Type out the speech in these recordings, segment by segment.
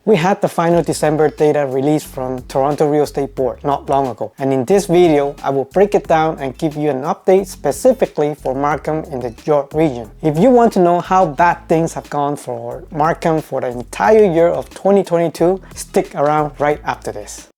We had the final December data released from Toronto Real Estate Board not long ago, and in this video I will break it down and give you an update specifically for Markham in the York region. If you want to know how bad things have gone for Markham for the entire year of 2022, stick around right after this.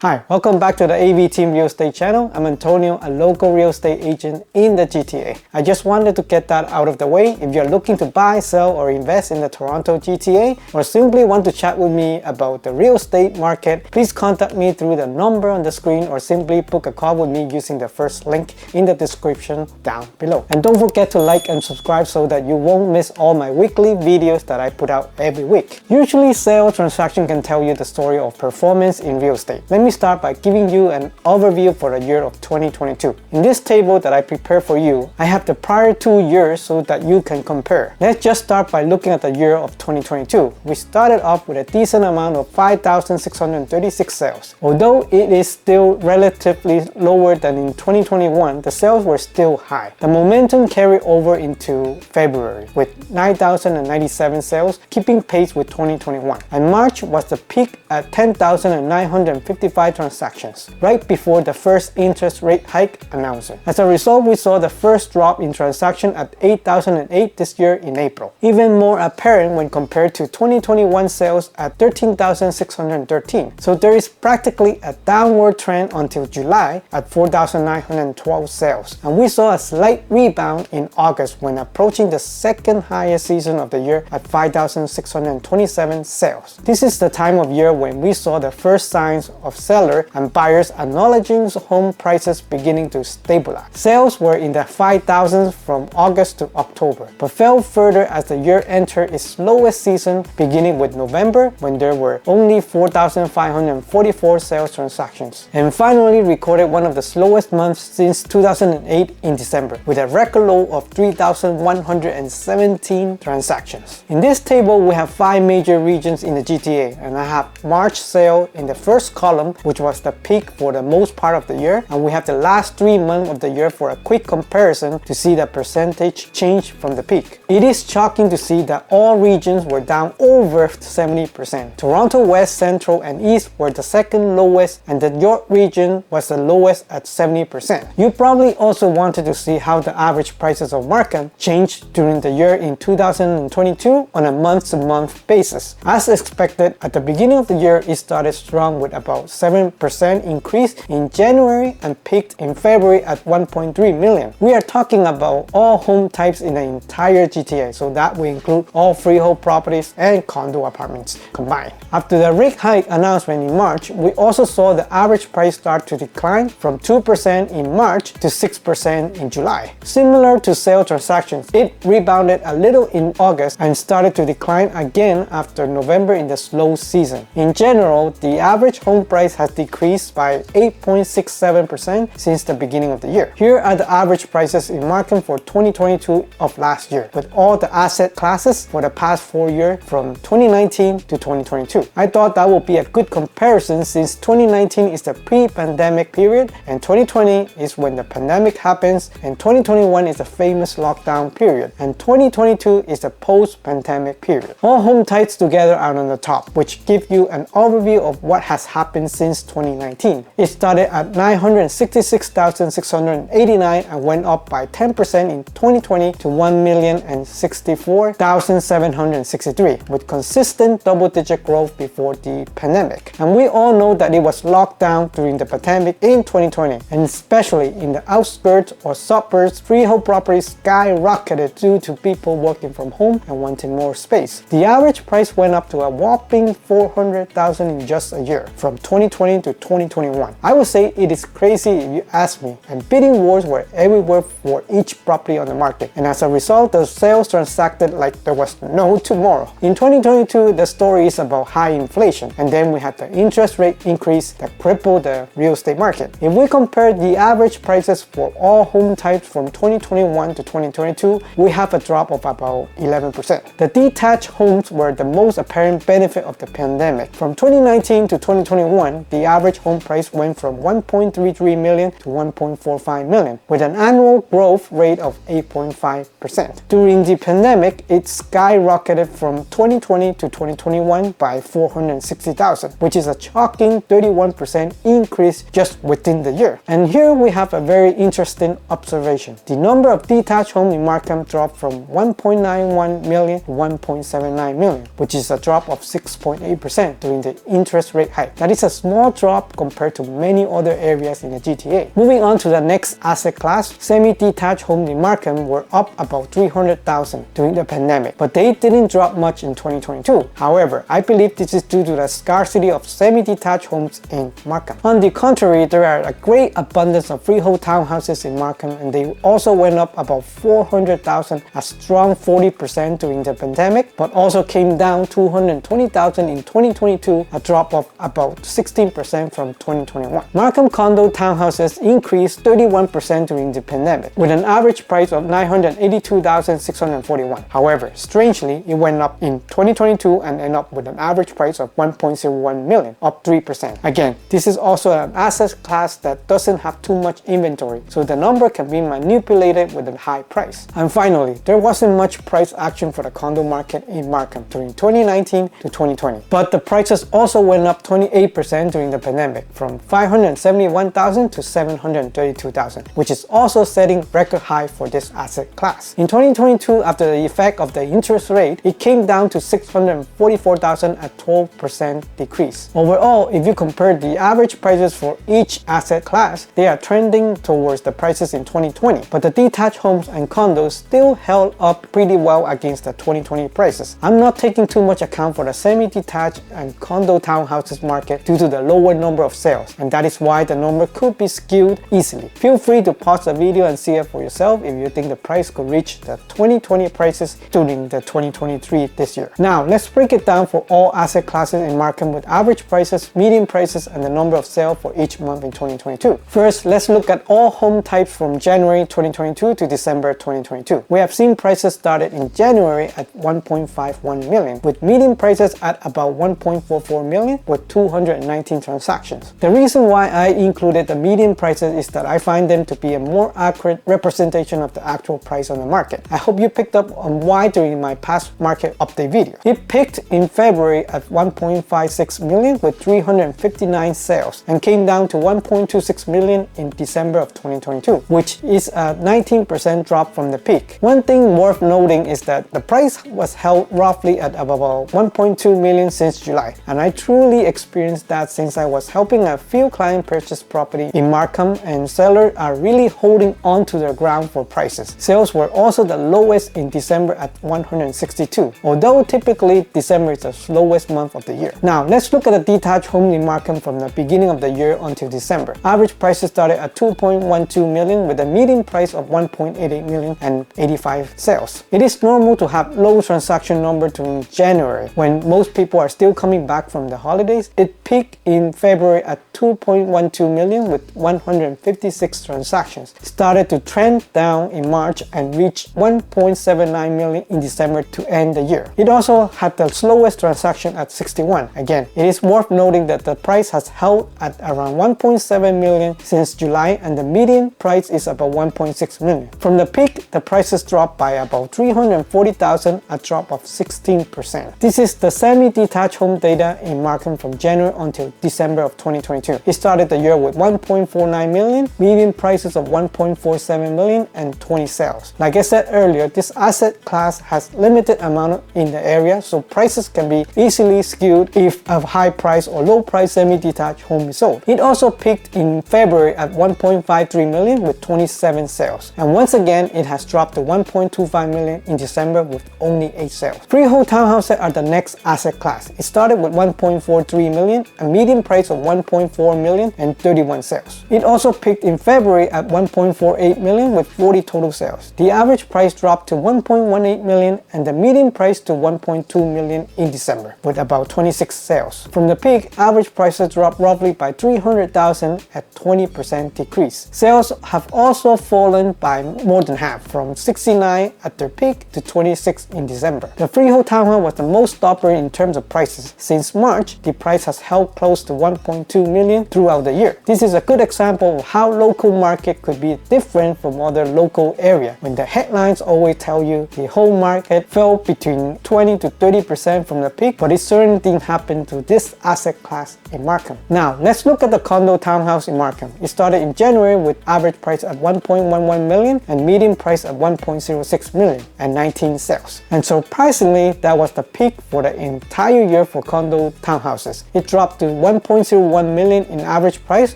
Hi, welcome back to the AV Team Real Estate channel. I'm Antonio, a local real estate agent in the GTA. I just wanted to get that out of the way. If you're looking to buy, sell, or invest in the Toronto GTA, or simply want to chat with me about the real estate market, please contact me through the number on the screen or simply book a call with me using the first link in the description down below. And don't forget to like and subscribe so that you won't miss all my weekly videos that I put out every week. Usually, sale transaction can tell you the story of performance in real estate. Let me start by giving you an overview for the year of 2022. In this table that I prepared for you, I have the prior 2 years so that you can compare. Let's just start by looking at the year of 2022. We started off with a decent amount of 5,636 sales. Although it is still relatively lower than in 2021, the sales were still high. The momentum carried over into February with 9,097 sales, keeping pace with 2021. And March was the peak at 10,955 transactions, right before the first interest rate hike announcement. As a result, we saw the first drop in transaction at 8,008 this year in April. Even more apparent when compared to 2021 sales at 13,613. So there is practically a downward trend until July at 4,912 sales. And we saw a slight rebound in August when approaching the second highest season of the year at 5,627 sales. This is the time of year when we saw the first signs of seller and buyers acknowledging home prices beginning to stabilize. Sales were in the 5,000s from August to October, but fell further as the year entered its slowest season, beginning with November when there were only 4,544 sales transactions, and finally recorded one of the slowest months since 2008 in December, with a record low of 3,117 transactions. In this table, we have 5 major regions in the GTA, and I have March sale in the first column, which was the peak for the most part of the year, and we have the last 3 months of the year for a quick comparison to see the percentage change from the peak. It is shocking to see that all regions were down over 70%. Toronto West, Central, and East were the second lowest, and the York region was the lowest at 70%. You probably also wanted to see how the average prices of Markham changed during the year in 2022 on a month-to-month basis. As expected, at the beginning of the year, it started strong with about 7% increase in January and peaked in February at 1.3 million. We are talking about all home types in the entire GTA, so that will include all freehold properties and condo apartments combined. After the rate hike announcement in March, we also saw the average price start to decline from 2% in March to 6% in July. Similar to sale transactions, it rebounded a little in August and started to decline again after November in the slow season. In general, the average home price has decreased by 8.67% since the beginning of the year. Here are the average prices in Markham for 2022 of last year, with all the asset classes for the past 4 years from 2019 to 2022. I thought that would be a good comparison since 2019 is the pre-pandemic period and 2020 is when the pandemic happens, and 2021 is the famous lockdown period, and 2022 is the post-pandemic period. All home types together are on the top, which give you an overview of what has happened since 2019. It started at 966,689 and went up by 10% in 2020 to 1,064,763, with consistent double-digit growth before the pandemic. And we all know that it was locked down during the pandemic in 2020, and especially in the outskirts or suburbs, freehold properties skyrocketed due to people working from home and wanting more space. The average price went up to a whopping 400,000 in just a year, from 2020 to 2021. I would say it is crazy if you ask me, and bidding wars were everywhere for each property on the market, and as a result, the sales transacted like there was no tomorrow. In 2022, the story is about high inflation, and then we had the interest rate increase that crippled the real estate market. If we compare the average prices for all home types from 2021 to 2022, we have a drop of about 11%. The detached homes were the most apparent benefit of the pandemic. From 2019 to 2021, Markham, the average home price went from 1.33 million to 1.45 million, with an annual growth rate of 8.5%. During the pandemic, it skyrocketed from 2020 to 2021 by 460,000, which is a shocking 31% increase just within the year. And here we have a very interesting observation. The number of detached homes in Markham dropped from 1.91 million to 1.79 million, which is a drop of 6.8% during the interest rate hike. That is a small drop compared to many other areas in the GTA. Moving on to the next asset class, semi-detached homes in Markham were up about 300,000 during the pandemic, but they didn't drop much in 2022. However, I believe this is due to the scarcity of semi-detached homes in Markham. On the contrary, there are a great abundance of freehold townhouses in Markham, and they also went up about 400,000, a strong 40% during the pandemic, but also came down 220,000 in 2022, a drop of about 16% from 2021. Markham condo townhouses increased 31% during the pandemic, with an average price of 982,641. However, strangely, it went up in 2022 and ended up with an average price of 1.01 million, up 3%. Again, this is also an asset class that doesn't have too much inventory, so the number can be manipulated with a high price. And finally, there wasn't much price action for the condo market in Markham during 2019 to 2020, but the prices also went up 28% during the pandemic, from 571,000 to 732,000, which is also setting record high for this asset class. In 2022, after the effect of the interest rate, it came down to 644,000, a 12% decrease. Overall, if you compare the average prices for each asset class, they are trending towards the prices in 2020, but the detached homes and condos still held up pretty well against the 2020 prices. I'm not taking too much account for the semi-detached and condo townhouses market due to the lower number of sales, and that is why the number could be skewed easily. Feel free to pause the video and see it for yourself if you think the price could reach the 2020 prices during the 2023 this year. Now, let's break it down for all asset classes in Markham with average prices, median prices, and the number of sales for each month in 2022. First, let's look at all home types from January 2022 to December 2022. We have seen prices started in January at 1.51 million, with median prices at about 1.44 million with 219 transactions. The reason why I included the median prices is that I find them to be a more accurate representation of the actual price on the market. I hope you picked up on why during my past market update video. It peaked in February at 1.56 million with 359 sales and came down to 1.26 million in December of 2022, which is a 19% drop from the peak. One thing worth noting is that the price was held roughly at about 1.2 million since July, and I truly experienced that since I was helping a few clients purchase property in Markham, and sellers are really holding on to their ground for prices. Sales were also the lowest in December at 162, although typically December is the slowest month of the year. Now, let's look at the detached home in Markham from the beginning of the year until December. Average prices started at 2.12 million with a median price of 1.88 million and 85 sales. It is normal to have low transaction number during January when most people are still coming back from the holidays. It peaked in February at 2.12 million with 156 transactions. It started to trend down in March and reached 1.79 million in December to end the year. It also had the slowest transaction at 61. Again, it is worth noting that the price has held at around 1.7 million since July, and the median price is about 1.6 million. From the peak, the prices dropped by about 340,000, a drop of 16%. This is the semi-detached home data in Markham from January until December of 2022. It started the year with 1.49 million, median prices of 1.47 million, and 20 sales. Like I said earlier, this asset class has limited amount in the area, so prices can be easily skewed if a high price or low price semi-detached home is sold. It also peaked in February at 1.53 million with 27 sales, and once again it has dropped to 1.25 million in December with only 8 sales. Freehold townhouses are the next asset class. It started with 1.43 million, a median price of 1.4 million and 31 sales. It also peaked in February at 1.48 million with 40 total sales. The average price dropped to 1.18 million and the median price to 1.2 million in December with about 26 sales. From the peak, average prices dropped roughly by 300,000 at 20% decrease. Sales have also fallen by more than half, from 69 at their peak to 26 in December. The freehold townhouse was the most stubborn in terms of prices. Since March, the price has held close close to 1.2 million throughout the year. This is a good example of how local market could be different from other local area. When the headlines always tell you the whole market fell between 20 to 30% from the peak, but it certainly didn't happen to this asset class in Markham. Now, let's look at the condo townhouse in Markham. It started in January with average price at 1.11 million and median price at 1.06 million and 19 sales. And surprisingly, that was the peak for the entire year for condo townhouses. It dropped to 1.01 million in average price,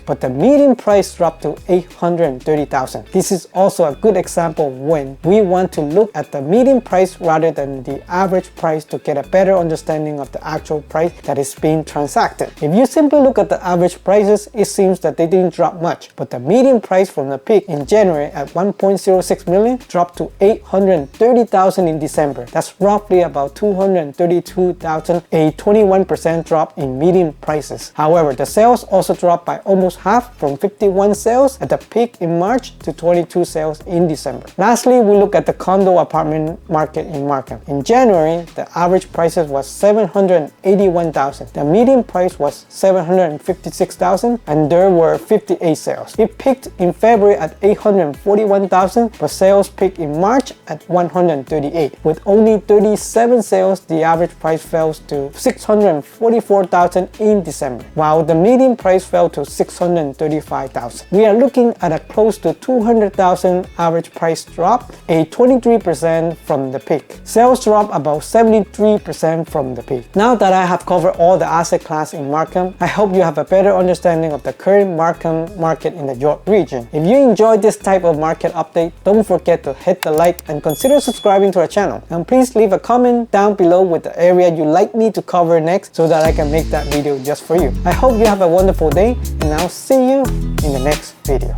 but the median price dropped to 830,000. This is also a good example when we want to look at the median price rather than the average price to get a better understanding of the actual price that is being transacted. If you simply look at the average prices, it seems that they didn't drop much, but the median price from the peak in January at 1.06 million dropped to 830,000 in December. That's roughly about 232,000, a 21% drop in median prices. However, the sales also dropped by almost half, from 51 sales at the peak in March to 22 sales in December. Lastly, we look at the condo apartment market in Markham. In January, the average prices was 781,000. The median price was 756,000 and there were 58 sales. It peaked in February at 841,000, but sales peaked in March at 138. With only 37 sales, the average price fell to 644,000 in December, while the median price fell to 635,000. We are looking at a close to 200,000 average price drop, a 23% from the peak. Sales dropped about 73% from the peak. Now that I have covered all the asset class in Markham, I hope you have a better understanding of the current Markham market in the York region. If you enjoyed this type of market update, don't forget to hit the like and consider subscribing to our channel. And please leave a comment down below with the area you'd like me to cover next so that I can make that video just for you. I hope you have a wonderful day and I'll see you in the next video.